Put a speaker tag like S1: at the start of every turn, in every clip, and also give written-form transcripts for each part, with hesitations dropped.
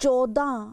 S1: 14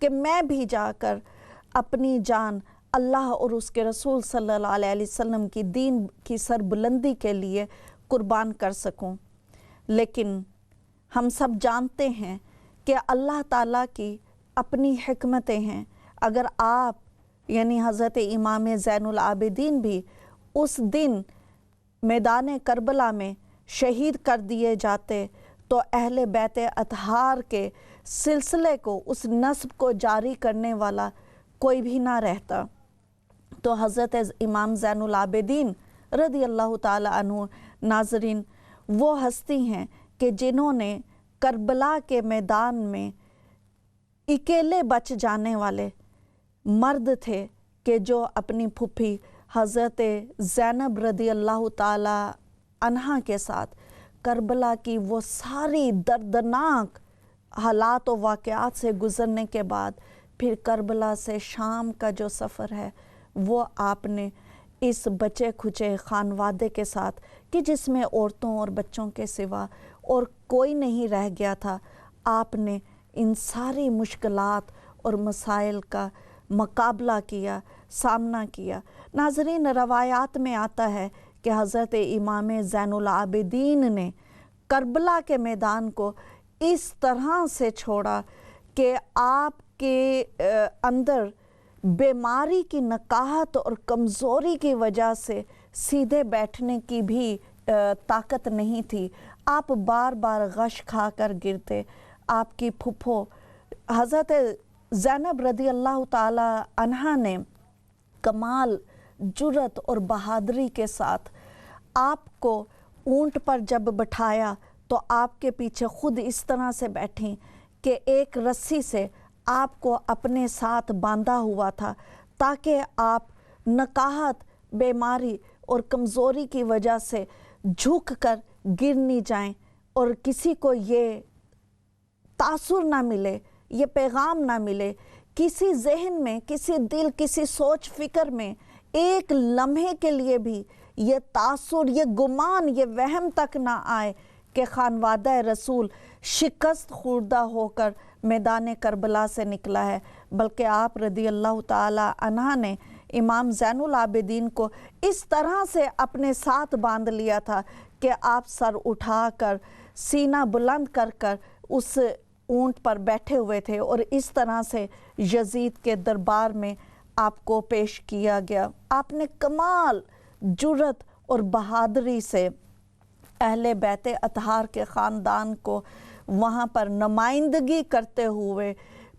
S1: کہ میں بھی جا کر اپنی جان اللہ اور اس کے رسول صلی اللہ علیہ وسلم کی دین کی سربلندی کے لیے قربان کر سکوں۔ لیکن ہم سب جانتے ہیں کہ اللہ تعالیٰ کی اپنی حکمتیں ہیں۔ اگر آپ یعنی حضرت امام زین العابدین بھی اس دن میدان کربلا میں شہید کر دیے جاتے تو اہل بیت اطہار کے سلسلے کو، اس نسب کو جاری کرنے والا کوئی بھی نہ رہتا۔ تو حضرت امام زین العابدین رضی اللہ تعالی عنہ ناظرین وہ ہستی ہیں کہ جنہوں نے کربلا کے میدان میں اکیلے بچ جانے والے مرد تھے کہ جو اپنی پھوپھی حضرت زینب رضی اللہ تعالی عنہا کے ساتھ کربلا کی وہ ساری دردناک حالات و واقعات سے گزرنے کے بعد پھر کربلا سے شام کا جو سفر ہے وہ آپ نے اس بچے کھچے خانوادے کے ساتھ کہ جس میں عورتوں اور بچوں کے سوا اور کوئی نہیں رہ گیا تھا، آپ نے ان ساری مشکلات اور مسائل کا مقابلہ کیا، سامنا کیا۔ ناظرین روایات میں آتا ہے کہ حضرت امام زین العابدین نے کربلا کے میدان کو اس طرح سے چھوڑا کہ آپ کے اندر بیماری کی نقاہت اور کمزوری کی وجہ سے سیدھے بیٹھنے کی بھی طاقت نہیں تھی۔ آپ بار بار غش کھا کر گرتے۔ آپ کی پھپھو حضرت زینب رضی اللہ تعالی عنہا نے کمال جرت اور بہادری کے ساتھ آپ کو اونٹ پر جب بٹھایا تو آپ کے پیچھے خود اس طرح سے بیٹھیں کہ ایک رسی سے آپ کو اپنے ساتھ باندھا ہوا تھا تاکہ آپ نقاہت، بیماری اور کمزوری کی وجہ سے جھک کر گر نہیں جائیں اور کسی کو یہ تاثر نہ ملے، یہ پیغام نہ ملے، کسی ذہن میں، کسی دل، کسی سوچ فکر میں ایک لمحے کے لیے بھی یہ تاثر، یہ گمان، یہ وہم تک نہ آئے کہ خانوادہ رسول شکست خوردہ ہو کر میدان کربلا سے نکلا ہے، بلکہ آپ رضی اللہ تعالی عنہ نے امام زین العابدین کو اس طرح سے اپنے ساتھ باندھ لیا تھا کہ آپ سر اٹھا کر، سینہ بلند کر کر اس اونٹ پر بیٹھے ہوئے تھے اور اس طرح سے یزید کے دربار میں آپ کو پیش کیا گیا۔ آپ نے کمال جرت اور بہادری سے اہل بیت اطہار کے خاندان کو وہاں پر نمائندگی کرتے ہوئے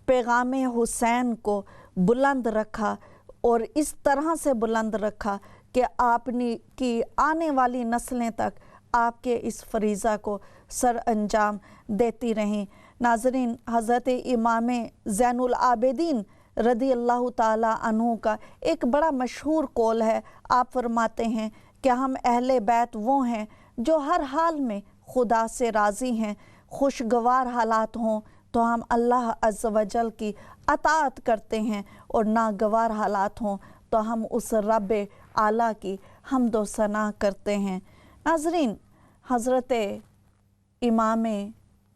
S1: پیغام حسین کو بلند رکھا اور اس طرح سے بلند رکھا کہ آپ کی آنے والی نسلیں تک آپ کے اس فریضہ کو سر انجام دیتی رہیں۔ ناظرین حضرت امام زین العابدین رضی اللہ تعالی عنہ کا ایک بڑا مشہور قول ہے۔ آپ فرماتے ہیں کہ ہم اہل بیت وہ ہیں جو ہر حال میں خدا سے راضی ہیں، خوشگوار حالات ہوں تو ہم اللہ عز و جل کی اطاعت کرتے ہیں اور ناگوار حالات ہوں تو ہم اس رب اعلیٰ کی حمد و ثنا کرتے ہیں۔ ناظرین حضرت امام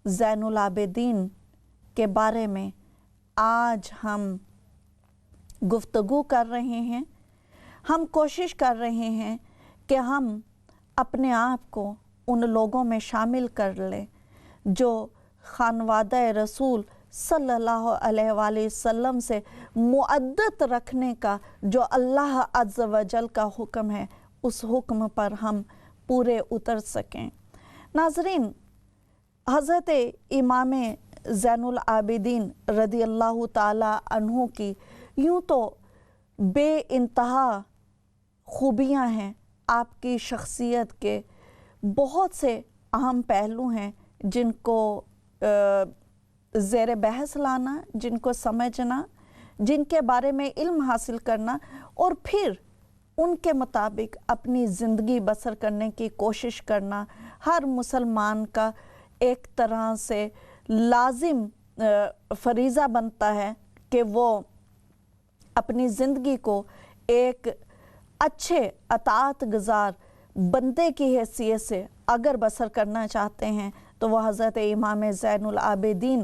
S1: زین العابدین کے بارے میں آج ہم گفتگو کر رہے ہیں۔ ہم کوشش کر رہے ہیں کہ ہم اپنے آپ کو ان لوگوں میں شامل کر لیں جو خانوادہ رسول صلی اللہ علیہ وآلہ وسلم سے معدت رکھنے کا جو اللہ عز و جل کا حکم ہے، اس حکم پر ہم پورے اتر سکیں۔ ناظرین حضرت امام زین العابدین رضی اللہ تعالی عنہ کی یوں تو بے انتہا خوبیاں ہیں، آپ کی شخصیت کے بہت سے اہم پہلو ہیں جن کو زیر بحث لانا، جن کو سمجھنا، جن کے بارے میں علم حاصل کرنا اور پھر ان کے مطابق اپنی زندگی بسر کرنے کی کوشش کرنا ہر مسلمان کا ایک طرح سے لازم فریضہ بنتا ہے کہ وہ اپنی زندگی کو ایک اچھے اطاعت گزار بندے کی حیثیت سے اگر بسر کرنا چاہتے ہیں تو وہ حضرت امام زین العابدین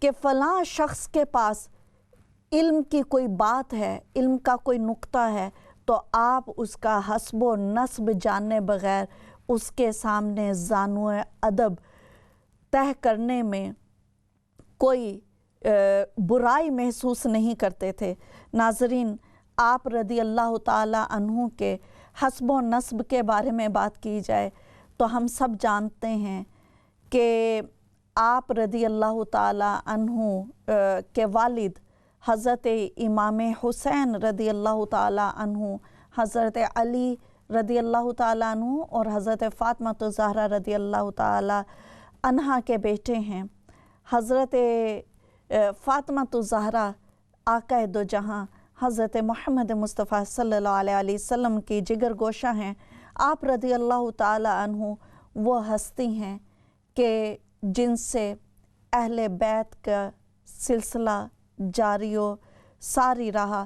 S1: کہ فلاں شخص کے پاس علم کی کوئی بات ہے، علم کا کوئی نقطہ ہے، تو آپ اس کا حسب و نسب جانے بغیر اس کے سامنے زانو ادب طے کرنے میں کوئی برائی محسوس نہیں کرتے تھے۔ ناظرین، آپ رضی اللہ تعالی عنہ کے حسب و نسب کے بارے میں بات کی جائے تو ہم سب جانتے ہیں کہ آپ رضی اللہ تعالی عنہ کے والد حضرت امام حسین رضی اللہ تعالی عنہ، حضرت علی رضی اللہ تعالی عنہ اور حضرت فاطمہ الزہرا رضی اللہ تعالی عنہا کے بیٹے ہیں۔ حضرت فاطمہ الزہرا آقا دو جہاں حضرت محمد مصطفیٰ صلی اللہ علیہ وسلم کی جگر گوشہ ہیں۔ آپ رضی اللہ تعالی عنہ وہ ہستی ہیں کہ جن سے اہل بیت کا سلسلہ جاری و ساری رہا۔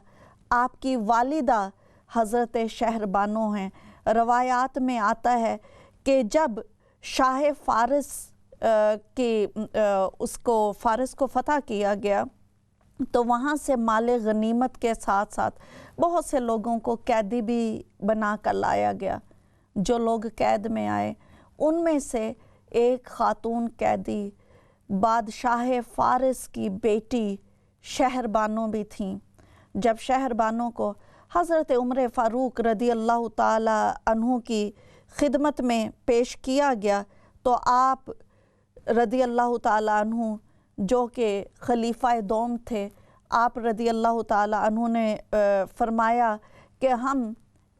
S1: آپ کی والدہ حضرت شہربانو ہیں۔ روایات میں آتا ہے کہ جب شاہ فارس اس کو فارس کو فتح کیا گیا تو وہاں سے مال غنیمت کے ساتھ ساتھ بہت سے لوگوں کو قیدی بھی بنا کر لایا گیا۔ جو لوگ قید میں آئے ان میں سے ایک خاتون قیدی بادشاہ فارس کی بیٹی شہربانو بھی تھیں۔ جب شہربانو کو حضرت عمر فاروق رضی اللہ تعالی عنہ کی خدمت میں پیش کیا گیا تو آپ رضی اللہ تعالی عنہ جو کہ خلیفہ دوم تھے، آپ رضی اللہ تعالی عنہ نے فرمایا کہ ہم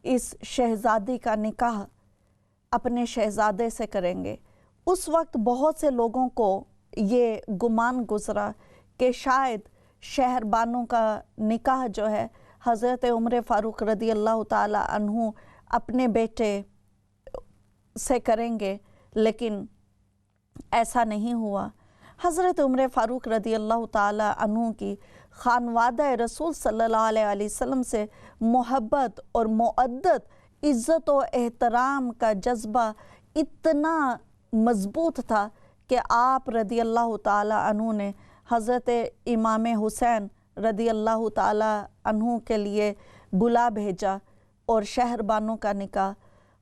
S1: اس شہزادی کا نکاح اپنے شہزادے سے کریں گے۔ اس وقت بہت سے لوگوں کو یہ گمان گزرا کہ شاید شہربانو کا نکاح جو ہے حضرت عمر فاروق رضی اللہ تعالی عنہ اپنے بیٹے سے کریں گے، لیکن ایسا نہیں ہوا۔ حضرت عمر فاروق رضی اللہ تعالی عنہ کی خانوادہ رسول صلی اللہ علیہ وسلم سے محبت اور مودت، عزت و احترام کا جذبہ اتنا مضبوط تھا کہ آپ رضی اللہ تعالی عنہ نے حضرت امام حسین رضی اللہ تعالی عنہ کے لیے بلا بھیجا اور شہربانو کا نکاح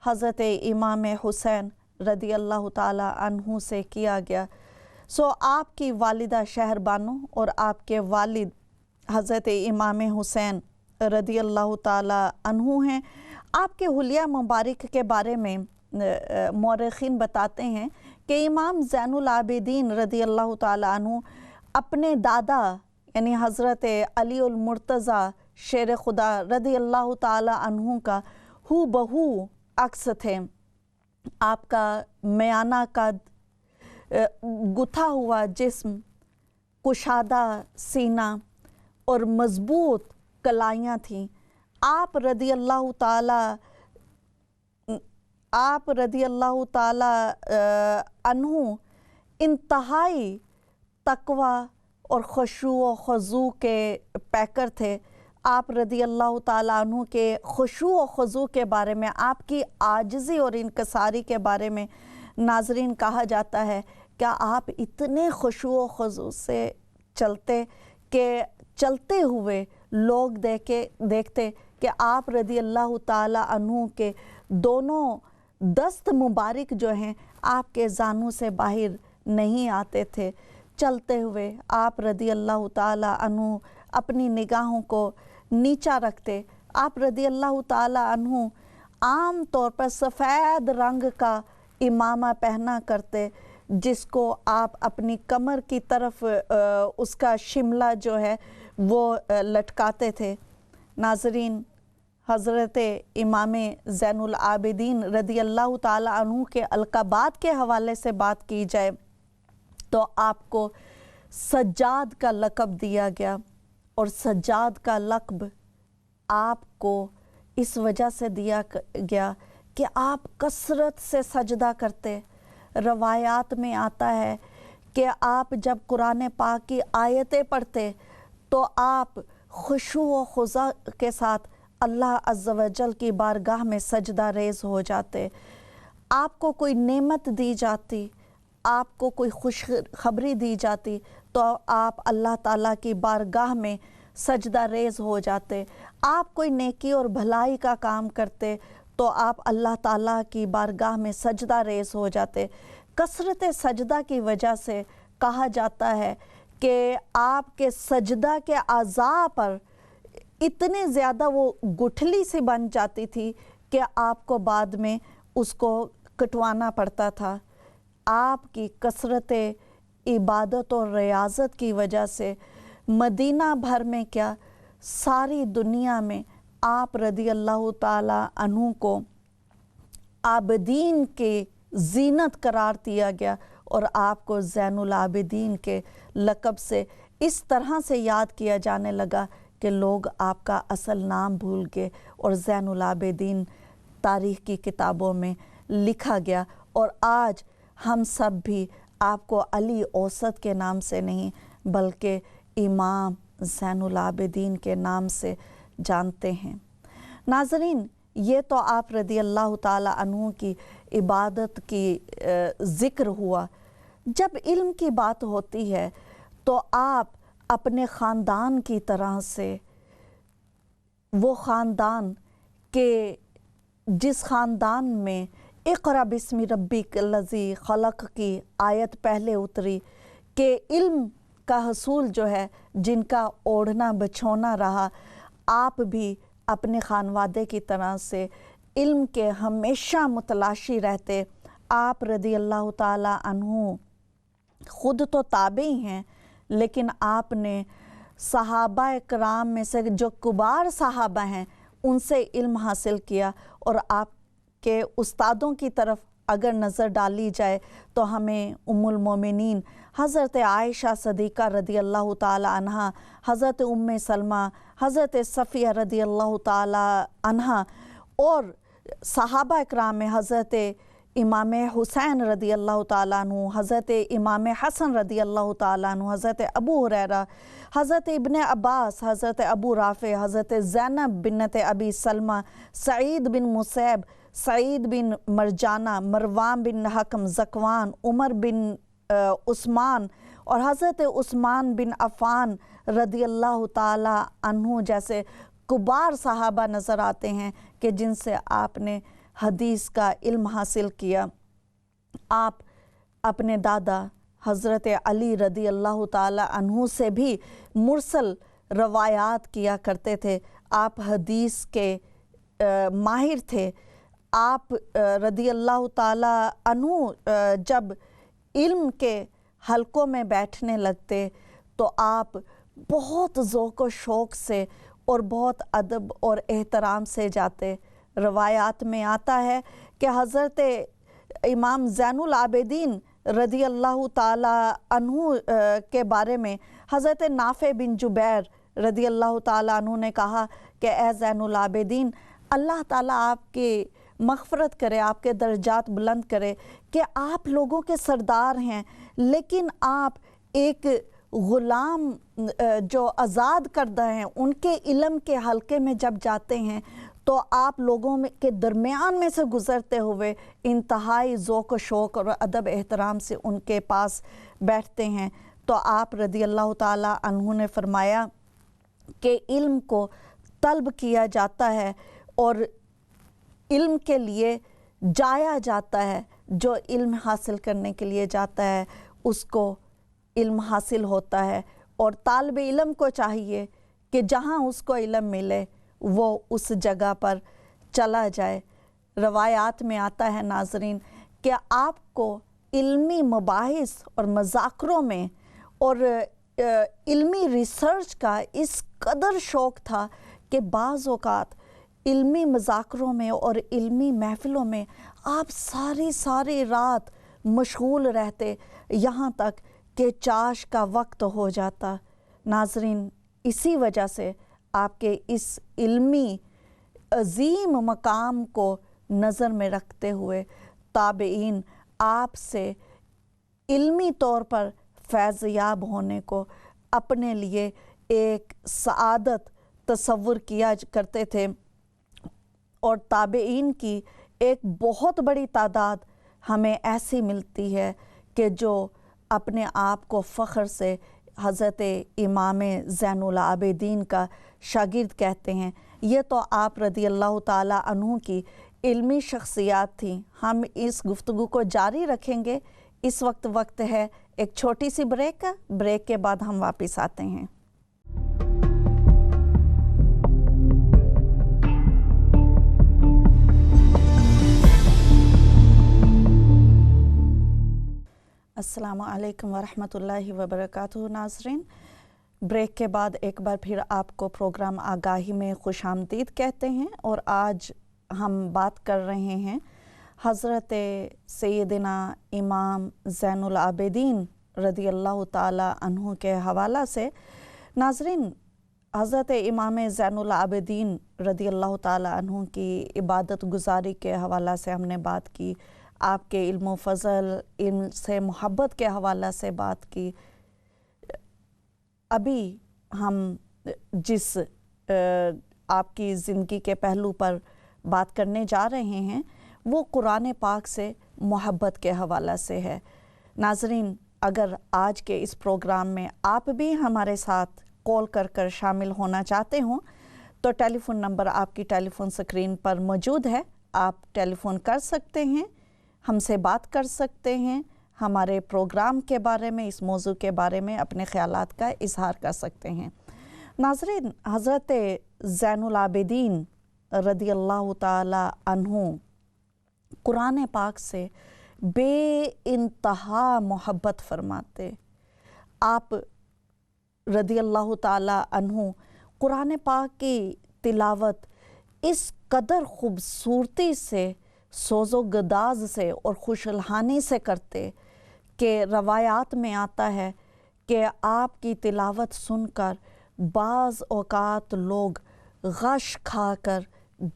S1: حضرت امام حسین رضی اللہ تعالی عنہ سے کیا گیا۔ آپ کی والدہ شہربانو اور آپ کے والد حضرت امام حسین رضی اللہ تعالی عنہ ہیں۔ آپ کے حلیہ مبارک کے بارے میں مورخین بتاتے ہیں کہ امام زین العابدین رضی اللہ تعالی عنہ اپنے دادا یعنی حضرت علی المرتضیٰ شیر خدا رضی اللہ تعالی عنہ کا ہو بہو عکس تھے۔ آپ کا میانہ قد، گتھا ہوا جسم، کشادہ سینہ اور مضبوط کلائیاں تھیں۔ آپ رضی اللہ تعالی عنہ انتہائی تقوی اور خشوع و خضوع کے پیکر تھے۔ آپ رضی اللہ تعالیٰ عنہ کے خشوع و خضوع کے بارے میں، آپ کی عاجزی اور انکساری کے بارے میں ناظرین کہا جاتا ہے کہ آپ اتنے خشوع و خضوع سے چلتے کہ چلتے ہوئے لوگ دیکھتے کہ آپ رضی اللہ تعالیٰ عنہ کے دونوں دست مبارک جو ہیں آپ کے زانوں سے باہر نہیں آتے تھے۔ چلتے ہوئے آپ رضی اللہ تعالیٰ عنہ اپنی نگاہوں کو نیچا رکھتے۔ آپ رضی اللہ تعالیٰ عنہ عام طور پر سفید رنگ کا امامہ پہنا کرتے، جس کو آپ اپنی کمر کی طرف اس کا شملہ جو ہے وہ لٹکاتے تھے۔ ناظرین، حضرت امام زین العابدین رضی اللہ تعالیٰ عنہ کے القابات کے حوالے سے بات کی جائے تو آپ کو سجاد کا لقب دیا گیا، اور سجاد کا لقب آپ کو اس وجہ سے دیا گیا کہ آپ کثرت سے سجدہ کرتے۔ روایات میں آتا ہے کہ آپ جب قرآن پاک کی آیتیں پڑھتے تو آپ خشوع و خضوع کے ساتھ اللہ عز و جل کی بارگاہ میں سجدہ ریز ہو جاتے۔ آپ کو کوئی نعمت دی جاتی، آپ کو کوئی خوش خبری دی جاتی تو آپ اللہ تعالیٰ کی بارگاہ میں سجدہ ریز ہو جاتے، آپ کوئی نیکی اور بھلائی کا کام کرتے تو آپ اللہ تعالیٰ کی بارگاہ میں سجدہ ریز ہو جاتے۔ کثرت سجدہ کی وجہ سے کہا جاتا ہے کہ آپ کے سجدہ کے اعضاء پر اتنے زیادہ وہ گٹھلی سی بن جاتی تھی کہ آپ کو بعد میں اس کو کٹوانا پڑتا تھا۔ آپ کی کثرت عبادت اور ریاضت کی وجہ سے مدینہ بھر میں کیا ساری دنیا میں آپ رضی اللہ تعالیٰ عنہ کو عابدین کے زینت قرار دیا گیا اور آپ کو زین العابدین کے لقب سے اس طرح سے یاد کیا جانے لگا کہ لوگ آپ کا اصل نام بھول گئے اور زین العابدین تاریخ کی کتابوں میں لکھا گیا، اور آج ہم سب بھی آپ کو علی اوسط کے نام سے نہیں بلکہ امام زین العابدین کے نام سے جانتے ہیں۔ ناظرین، یہ تو آپ رضی اللہ تعالیٰ عنہ کی عبادت کی ذکر ہوا۔ جب علم کی بات ہوتی ہے تو آپ اپنے خاندان کی طرح سے، وہ خاندان کہ جس خاندان میں اقرأ بسم ربک الذی خلق کی آیت پہلے اتری کہ علم کا حصول جو ہے، جن کا اوڑھنا بچھونا رہا، آپ بھی اپنے خانوادے کی طرح سے علم کے ہمیشہ متلاشی رہتے۔ آپ رضی اللہ تعالیٰ عنہ خود تو تابعی ہیں، لیکن آپ نے صحابہ کرام میں سے جو کبار صحابہ ہیں ان سے علم حاصل کیا، اور آپ کے استادوں کی طرف اگر نظر ڈالی جائے تو ہمیں ام المومنین حضرت عائشہ صدیقہ رضی اللہ تعالیٰ عنہ، حضرت ام سلمہ، حضرت صفیہ رضی اللہ تعالیٰ عنہ، اور صحابہ اکرام میں حضرت امام حسین رضی اللہ تعالیٰ عنہ، حضرت امام حسن رضی اللہ تعالیٰ عنہ، حضرت ابو ہریرہ، حضرت ابن عباس، حضرت ابو رافع، حضرت زینب بنت ابی سلمہ، سعید بن مسیب، سعید بن مرجانہ، مروان بن حکم، ذکوان، عمر بن عثمان اور حضرت عثمان بن عفان رضی اللہ تعالیٰ عنہ جیسے کبار صحابہ نظر آتے ہیں کہ جن سے آپ نے حدیث کا علم حاصل کیا۔ آپ اپنے دادا حضرت علی رضی اللہ تعالیٰ عنہ سے بھی مرسل روایات کیا کرتے تھے۔ آپ حدیث کے ماہر تھے۔ آپ رضی اللہ تعالیٰ عنہ جب علم کے حلقوں میں بیٹھنے لگتے تو آپ بہت ذوق و شوق سے اور بہت ادب اور احترام سے جاتے۔ روایات میں آتا ہے کہ حضرت امام زین العابدین رضی اللہ تعالیٰ عنہ کے بارے میں حضرت نافع بن جبیر رضی اللہ تعالیٰ عنہ نے کہا کہ اے زین العابدین، اللہ تعالیٰ آپ کی مغفرت کرے، آپ کے درجات بلند کرے کہ آپ لوگوں کے سردار ہیں، لیکن آپ ایک غلام جو آزاد کردہ ہیں ان کے علم کے حلقے میں جب جاتے ہیں تو آپ لوگوں کے درمیان میں سے گزرتے ہوئے انتہائی ذوق و شوق اور ادب احترام سے ان کے پاس بیٹھتے ہیں۔ تو آپ رضی اللہ تعالیٰ عنہ نے فرمایا کہ علم کو طلب کیا جاتا ہے اور علم کے لیے جایا جاتا ہے۔ جو علم حاصل کرنے کے لیے جاتا ہے اس کو علم حاصل ہوتا ہے، اور طالب علم کو چاہیے کہ جہاں اس کو علم ملے وہ اس جگہ پر چلا جائے۔ روایات میں آتا ہے ناظرین کہ آپ کو علمی مباحث اور مذاکروں میں اور علمی ریسرچ کا اس قدر شوق تھا کہ بعض اوقات علمی مذاکروں میں اور علمی محفلوں میں آپ ساری رات مشغول رہتے، یہاں تک کہ چاش کا وقت ہو جاتا۔ ناظرین، اسی وجہ سے آپ کے اس علمی عظیم مقام کو نظر میں رکھتے ہوئے تابعین آپ سے علمی طور پر فیض یاب ہونے کو اپنے لیے ایک سعادت تصور کیا کرتے تھے، اور تابعین کی ایک بہت بڑی تعداد ہمیں ایسی ملتی ہے کہ جو اپنے آپ کو فخر سے حضرت امام زین العابدین کا شاگرد کہتے ہیں، یہ تو آپ رضی اللہ تعالیٰ عنہ کی علمی شخصیات تھیں۔ ہم اس گفتگو کو جاری رکھیں گے۔ اس وقت ہے ایک چھوٹی سی بریک کا، بریک کے بعد ہم واپس آتے ہیں۔ السلام علیکم ورحمۃ اللہ وبرکاتہ ناظرین، بریک کے بعد ایک بار پھر آپ کو پروگرام آگاہی میں خوش آمدید کہتے ہیں، اور آج ہم بات کر رہے ہیں حضرت سیدنا امام زین العابدین رضی اللہ تعالی عنہ کے حوالہ سے۔ ناظرین، حضرت امام زین العابدین رضی اللہ تعالی عنہ کی عبادت گزاری کے حوالہ سے ہم نے بات کی، آپ کے علم و فضل، علم سے محبت کے حوالہ سے بات کی۔ ابھی ہم جس آپ کی زندگی کے پہلو پر بات کرنے جا رہے ہیں وہ قرآن پاک سے محبت کے حوالہ سے ہے۔ ناظرین، اگر آج کے اس پروگرام میں آپ بھی ہمارے ساتھ کال کر شامل ہونا چاہتے ہوں تو ٹیلی فون نمبر آپ کی ٹیلی فون سکرین پر موجود ہے، آپ ٹیلی فون کر سکتے ہیں، ہم سے بات کر سکتے ہیں، ہمارے پروگرام کے بارے میں، اس موضوع کے بارے میں اپنے خیالات کا اظہار کر سکتے ہیں۔ ناظرین، حضرت زین العابدین رضی اللہ تعالی عنہ قرآن پاک سے بے انتہا محبت فرماتے۔ آپ رضی اللہ تعالی عنہ قرآن پاک کی تلاوت اس قدر خوبصورتی سے، سوز و گداز سے اور خوش الحانی سے کرتے کہ روایات میں آتا ہے کہ آپ کی تلاوت سن کر بعض اوقات لوگ غش کھا کر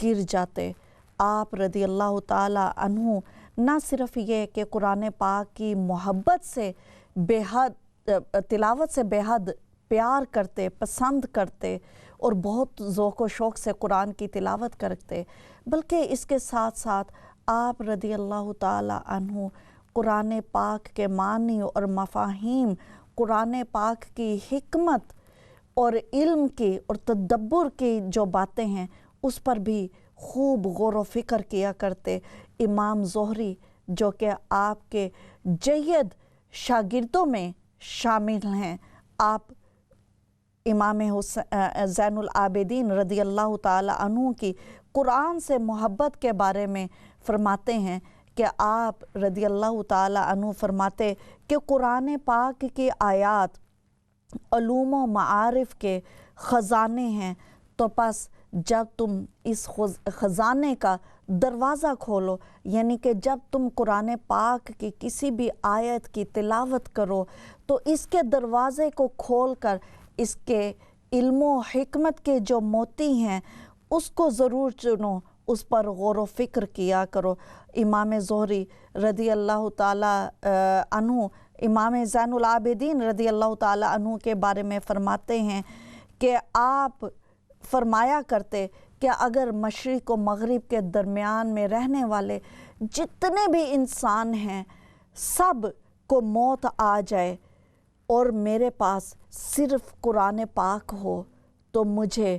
S1: گر جاتے۔ آپ رضی اللہ تعالی عنہ نہ صرف یہ کہ قرآن پاک کی محبت سے بے حد، تلاوت سے بے حد پیار کرتے، پسند کرتے اور بہت ذوق و شوق سے قرآن کی تلاوت کرتے، بلکہ اس کے ساتھ ساتھ آپ رضی اللہ تعالی عنہ قرآن پاک کے معنی اور مفاہیم، قرآن پاک کی حکمت اور علم کی اور تدبر کی جو باتیں ہیں اس پر بھی خوب غور و فکر کیا کرتے۔ امام زہری جو کہ آپ کے جید شاگردوں میں شامل ہیں، آپ امام زین العابدین رضی اللہ تعالی عنہ کی قرآن سے محبت کے بارے میں فرماتے ہیں کہ آپ رضی اللہ تعالی عنہ فرماتے کہ قرآن پاک کی آیات علوم و معارف کے خزانے ہیں، تو پس جب تم اس خزانے کا دروازہ کھولو، یعنی کہ جب تم قرآن پاک کی کسی بھی آیت کی تلاوت کرو تو اس کے دروازے کو کھول کر اس کے علم و حکمت کے جو موتی ہیں اس کو ضرور چنو، اس پر غور و فکر کیا کرو۔ امام زہری رضی اللہ تعالی عنہ امام زین العابدین رضی اللہ تعالی عنہ کے بارے میں فرماتے ہیں کہ آپ فرمایا کرتے کہ اگر مشرق و مغرب کے درمیان میں رہنے والے جتنے بھی انسان ہیں سب کو موت آ جائے اور میرے پاس صرف قرآن پاک ہو تو مجھے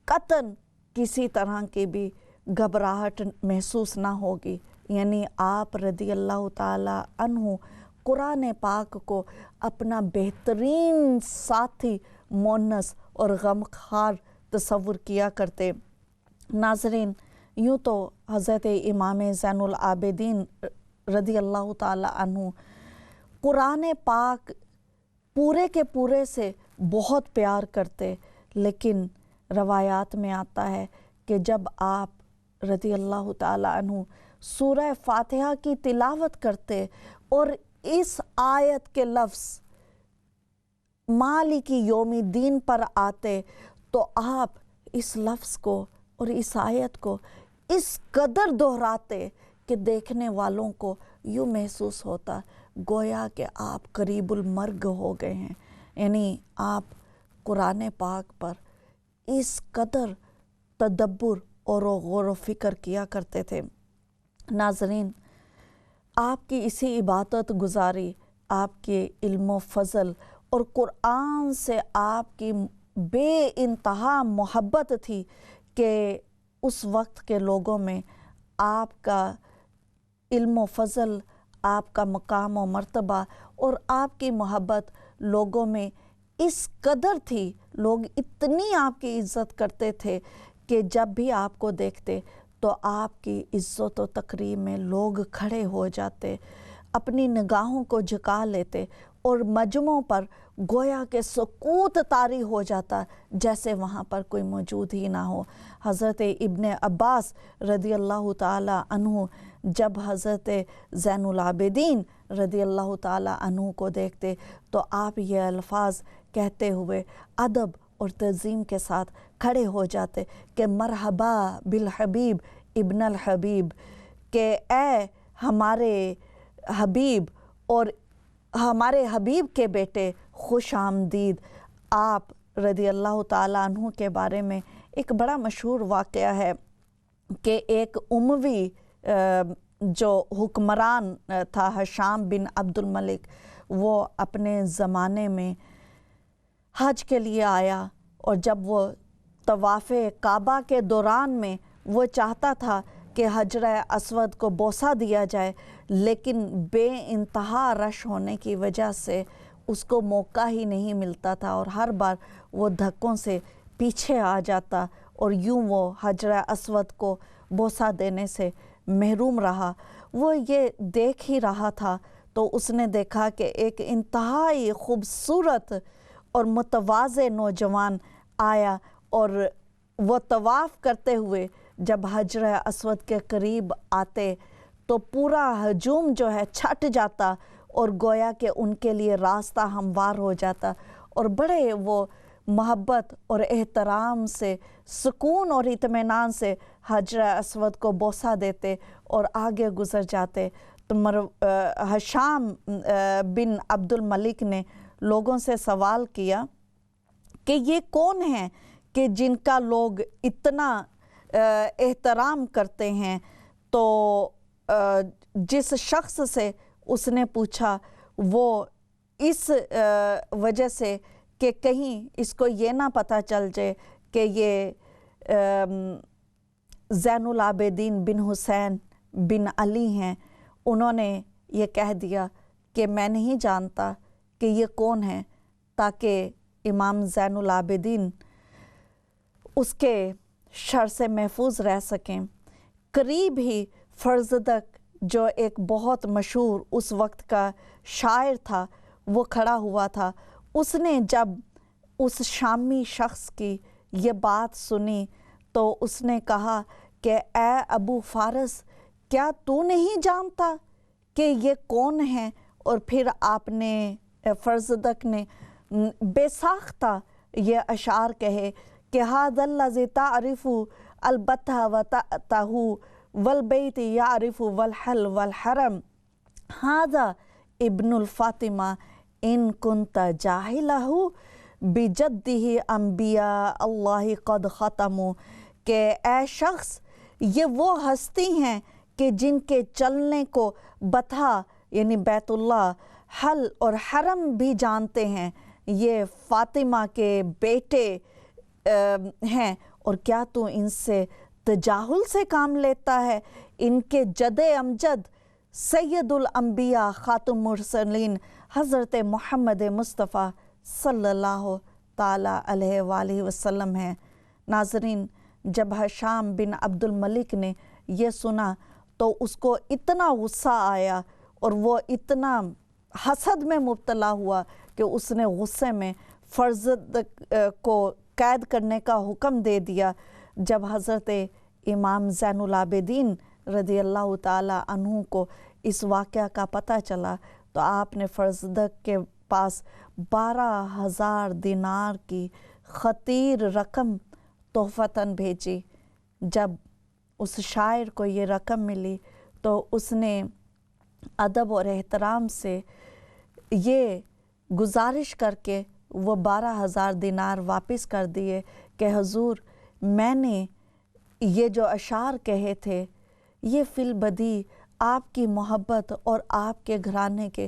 S1: قطعاً کسی طرح کی بھی گھبراہٹ محسوس نہ ہوگی۔ یعنی آپ رضی اللہ تعالی عنہ قرآن پاک کو اپنا بہترین ساتھی، مونس اور غمخوار تصور کیا کرتے۔ ناظرین، یوں تو حضرت امام زین العابدین رضی اللہ تعالی عنہ قرآن پاک پورے کے پورے سے بہت پیار کرتے، لیکن روایات میں آتا ہے کہ جب آپ رضی اللہ تعالی عنہ سورہ فاتحہ کی تلاوت کرتے اور اس آیت کے لفظ مالک یوم الدین پر آتے تو آپ اس لفظ کو اور اس آیت کو اس قدر دہراتے کہ دیکھنے والوں کو یوں محسوس ہوتا گویا کہ آپ قریب المرگ ہو گئے ہیں۔ یعنی آپ قرآن پاک پر اس قدر تدبر اور غور و فکر کیا کرتے تھے۔ ناظرین، آپ کی اسی عبادت گزاری آپ کے علم و فضل اور قرآن سے آپ کی بے انتہا محبت تھی کہ اس وقت کے لوگوں میں آپ کا علم و فضل، آپ کا مقام و مرتبہ اور آپ کی محبت لوگوں میں اس قدر تھی، لوگ اتنی آپ کی عزت کرتے تھے کہ جب بھی آپ کو دیکھتے تو آپ کی عزت و تکریم میں لوگ کھڑے ہو جاتے، اپنی نگاہوں کو جھکا لیتے اور مجمعوں پر گویا کہ سکوت طاری ہو جاتا، جیسے وہاں پر کوئی موجود ہی نہ ہو۔ حضرت ابن عباس رضی اللہ تعالیٰ عنہ جب حضرت زین العابدین رضی اللہ تعالیٰ عنہ کو دیکھتے تو آپ یہ الفاظ کہتے ہوئے ادب اور تعظیم کے ساتھ کھڑے ہو جاتے کہ مرحبا بالحبیب ابن الحبیب، کہ اے ہمارے حبیب اور ہمارے حبیب کے بیٹے خوش آمدید۔ آپ رضی اللہ تعالیٰ عنہ کے بارے میں ایک بڑا مشہور واقعہ ہے کہ ایک اموی جو حکمران تھا ہشام بن عبد الملک، وہ اپنے زمانے میں حج کے لیے آیا اور جب وہ طواف کعبہ کے دوران میں وہ چاہتا تھا کہ حجر اسود کو بوسہ دیا جائے، لیکن بے انتہا رش ہونے کی وجہ سے اس کو موقع ہی نہیں ملتا تھا اور ہر بار وہ دھکوں سے پیچھے آ جاتا اور یوں وہ حجر اسود کو بوسہ دینے سے محروم رہا۔ وہ یہ دیکھ ہی رہا تھا تو اس نے دیکھا کہ ایک انتہائی خوبصورت اور متواضع نوجوان آیا اور وہ طواف کرتے ہوئے جب حجر اسود کے قریب آتے تو پورا ہجوم جو ہے چھٹ جاتا اور گویا کہ ان کے لیے راستہ ہموار ہو جاتا، اور بڑے وہ محبت اور احترام سے، سکون اور اطمینان سے حجر اسود کو بوسہ دیتے اور آگے گزر جاتے۔ تو ہشام بن عبد الملک نے لوگوں سے سوال کیا کہ یہ کون ہیں کہ جن کا لوگ اتنا احترام کرتے ہیں؟ تو جس شخص سے اس نے پوچھا وہ اس وجہ سے کہ کہیں اس کو یہ نہ پتہ چل جائے کہ یہ زین العابدین بن حسین بن علی ہیں، انہوں نے یہ کہہ دیا کہ میں نہیں جانتا کہ یہ کون ہیں، تاکہ امام زین العابدین اس کے شر سے محفوظ رہ سکیں۔ قریب ہی فرزدق جو ایک بہت مشہور اس وقت کا شاعر تھا وہ کھڑا ہوا تھا، اس نے جب اس شامی شخص کی یہ بات سنی تو اس نے کہا کہ اے ابو فارس، کیا تو نہیں جانتا کہ یہ کون ہیں؟ اور پھر آپ نے فرزدق نے بے ساختہ یہ اشعار کہے کہ ھذا الذی تعرف البتہ وتأتہ والبیت یعرف والحل والحرم ھذا ابن الفاطمہ ان کنت جاہلہ بجدہ انبیاء اللہ قد ختموا، کہ اے شخص یہ وہ ہستی ہیں کہ جن کے چلنے کو بتھا یعنی بیت اللہ، حل اور حرم بھی جانتے ہیں، یہ فاطمہ کے بیٹے ہیں، اور کیا تو ان سے تجاہل سے کام لیتا ہے؟ ان کے جد امجد سید الانبیاء خاتم المرسلین حضرت محمد مصطفیٰ صلی اللہ تعالیٰ علیہ وآلہ وسلم ہیں۔ ناظرین، جب ہشام بن عبد الملک نے یہ سنا تو اس کو اتنا غصہ آیا اور وہ اتنا حسد میں مبتلا ہوا کہ اس نے غصے میں فرزدق کو قید کرنے کا حکم دے دیا۔ جب حضرت امام زین العابدین رضی اللہ تعالیٰ عنہ کو اس واقعہ کا پتہ چلا تو آپ نے فرزدق کے پاس 12,000 دینار کی خطیر رقم تحفتاً بھیجی۔ جب اس شاعر کو یہ رقم ملی تو اس نے ادب اور احترام سے یہ گزارش کر کے وہ 12,000 دینار واپس کر دیے کہ حضور، میں نے یہ جو اشعار کہے تھے یہ فی البدیہہ آپ کی محبت اور آپ کے گھرانے کے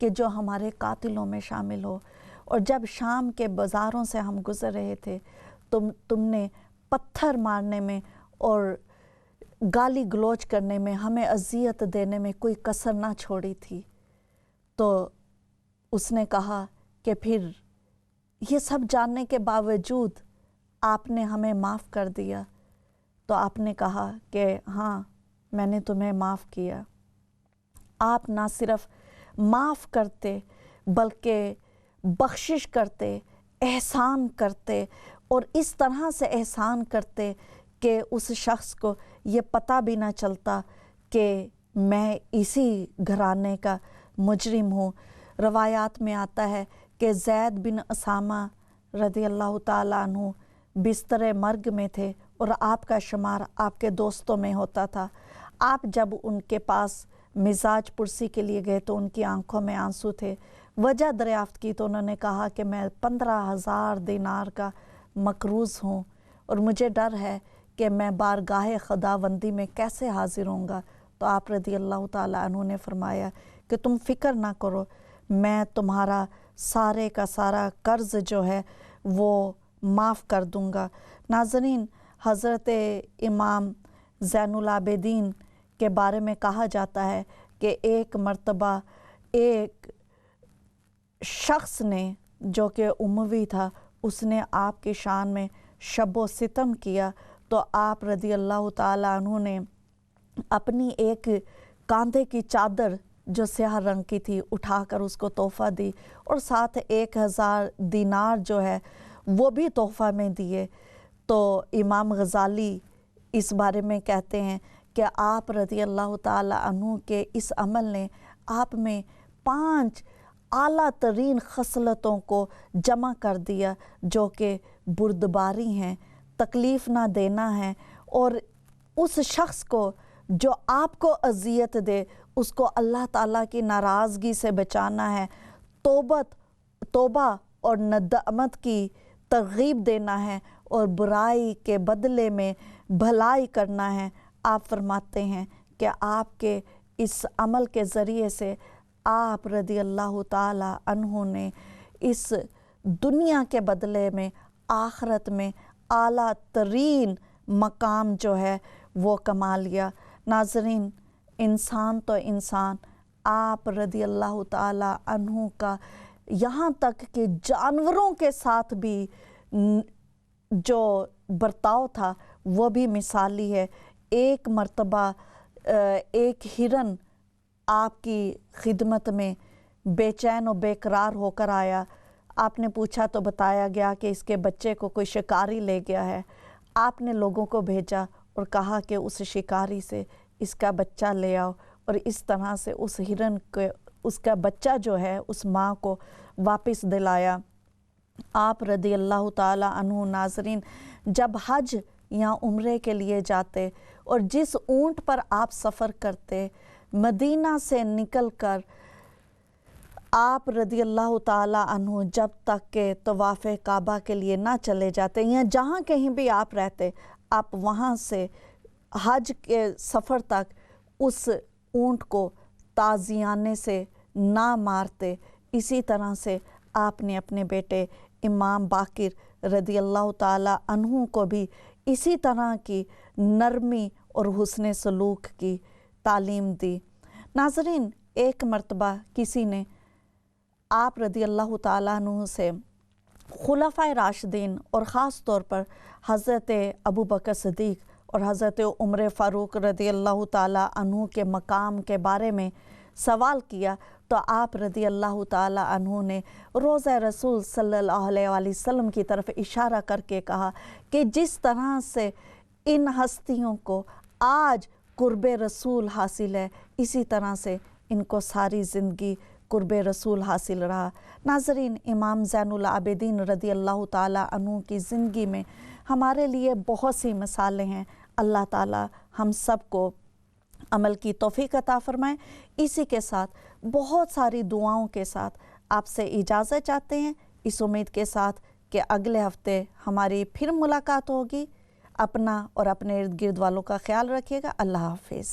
S1: کہ جو ہمارے قاتلوں میں شامل ہو، اور جب شام کے بازاروں سے ہم گزر رہے تھے تم نے پتھر مارنے میں اور گالی گلوچ کرنے میں، ہمیں اذیت دینے میں کوئی کسر نہ چھوڑی تھی۔ تو اس نے کہا کہ پھر یہ سب جاننے کے باوجود آپ نے ہمیں معاف کر دیا۔ تو آپ نے کہا کہ ہاں، میں نے تمہیں معاف کیا۔ آپ نہ صرف معاف کرتے بلکہ بخشش کرتے، احسان کرتے، اور اس طرح سے احسان کرتے کہ اس شخص کو یہ پتہ بھی نہ چلتا کہ میں اسی گھرانے کا مجرم ہوں۔ روایات میں آتا ہے کہ زید بن اسامہ رضی اللہ تعالیٰ عنہ بستر مرگ میں تھے اور آپ کا شمار آپ کے دوستوں میں ہوتا تھا۔ آپ جب ان کے پاس مزاج پرسی کے لیے گئے تو ان کی آنکھوں میں آنسو تھے۔ وجہ دریافت کی تو انہوں نے کہا کہ میں 15,000 دینار کا مقروض ہوں اور مجھے ڈر ہے کہ میں بارگاہ خداوندی میں کیسے حاضر ہوں گا۔ تو آپ رضی اللہ تعالیٰ عنہ نے فرمایا کہ تم فکر نہ کرو، میں تمہارا سارے کا سارا قرض جو ہے وہ معاف کر دوں گا۔ ناظرین، حضرت امام زین العابدین کے بارے میں کہا جاتا ہے کہ ایک مرتبہ ایک شخص نے جو کہ اموی تھا، اس نے آپ کی شان میں شب و ستم کیا، تو آپ رضی اللہ تعالیٰ عنہ نے اپنی ایک کاندھے کی چادر جو سیاہ رنگ کی تھی اٹھا کر اس کو تحفہ دی، اور ساتھ 1,000 دینار جو ہے وہ بھی تحفہ میں دیے۔ تو امام غزالی اس بارے میں کہتے ہیں کہ آپ رضی اللہ تعالیٰ عنہ کے اس عمل نے آپ میں 5 اعلیٰ ترین خصلتوں کو جمع کر دیا، جو کہ بردباری ہیں، تکلیف نہ دینا ہے، اور اس شخص کو جو آپ کو اذیت دے اس کو اللہ تعالیٰ کی ناراضگی سے بچانا ہے، توبہ اور ندامت کی ترغیب دینا ہے، اور برائی کے بدلے میں بھلائی کرنا ہے۔ آپ فرماتے ہیں کہ آپ کے اس عمل کے ذریعے سے آپ رضی اللہ تعالیٰ عنہ نے اس دنیا کے بدلے میں آخرت میں اعلیٰ ترین مقام جو ہے وہ کما لیا۔ ناظرین، انسان تو انسان، آپ رضی اللہ تعالیٰ عنہ کا یہاں تک کہ جانوروں کے ساتھ بھی جو برتاؤ تھا وہ بھی مثالی ہے۔ ایک مرتبہ ایک ہرن آپ کی خدمت میں بے چین و بے قرار ہو کر آیا۔ آپ نے پوچھا تو بتایا گیا کہ اس کے بچے کو کوئی شکاری لے گیا ہے۔ آپ نے لوگوں کو بھیجا اور کہا کہ اس شکاری سے اس کا بچہ لے آؤ، اور اس طرح سے اس ہرن کو، اس کا بچہ جو ہے اس ماں کو واپس دلایا۔ آپ رضی اللہ تعالیٰ عنہ ناظرین جب حج یا عمرے کے لیے جاتے اور جس اونٹ پر آپ سفر کرتے، مدینہ سے نکل کر آپ رضی اللہ تعالیٰ عنہ جب تک کہ طواف کعبہ کے لیے نہ چلے جاتے، یا جہاں کہیں بھی آپ رہتے، آپ وہاں سے حج کے سفر تک اس اونٹ کو تازیانے سے نہ مارتے۔ اسی طرح سے آپ نے اپنے بیٹے امام باقر رضی اللہ تعالیٰ عنہ کو بھی اسی طرح کی نرمی اور حسن سلوک کی تعلیم دی۔ ناظرین، ایک مرتبہ کسی نے آپ رضی اللہ تعالیٰ عنہ سے خلفائے راشدین اور خاص طور پر حضرت ابو بکر صدیق اور حضرت عمر فاروق رضی اللہ تعالیٰ عنہ کے مقام کے بارے میں سوال کیا، تو آپ رضی اللہ تعالیٰ عنہ نے روضہ رسول صلی اللہ علیہ وسلم کی طرف اشارہ کر کے کہا کہ جس طرح سے ان ہستیوں کو آج قرب رسول حاصل ہے، اسی طرح سے ان کو ساری زندگی قرب رسول حاصل رہا۔ ناظرین، امام زین العابدین رضی اللہ تعالیٰ عنہ کی زندگی میں ہمارے لیے بہت سی مثالیں ہیں۔ اللہ تعالیٰ ہم سب کو عمل کی توفیق عطا فرمائے۔ اسی کے ساتھ بہت ساری دعاؤں کے ساتھ آپ سے اجازت چاہتے ہیں، اس امید کے ساتھ کہ اگلے ہفتے ہماری پھر ملاقات ہوگی۔ اپنا اور اپنے ارد گرد والوں کا خیال رکھیے گا۔ اللہ حافظ۔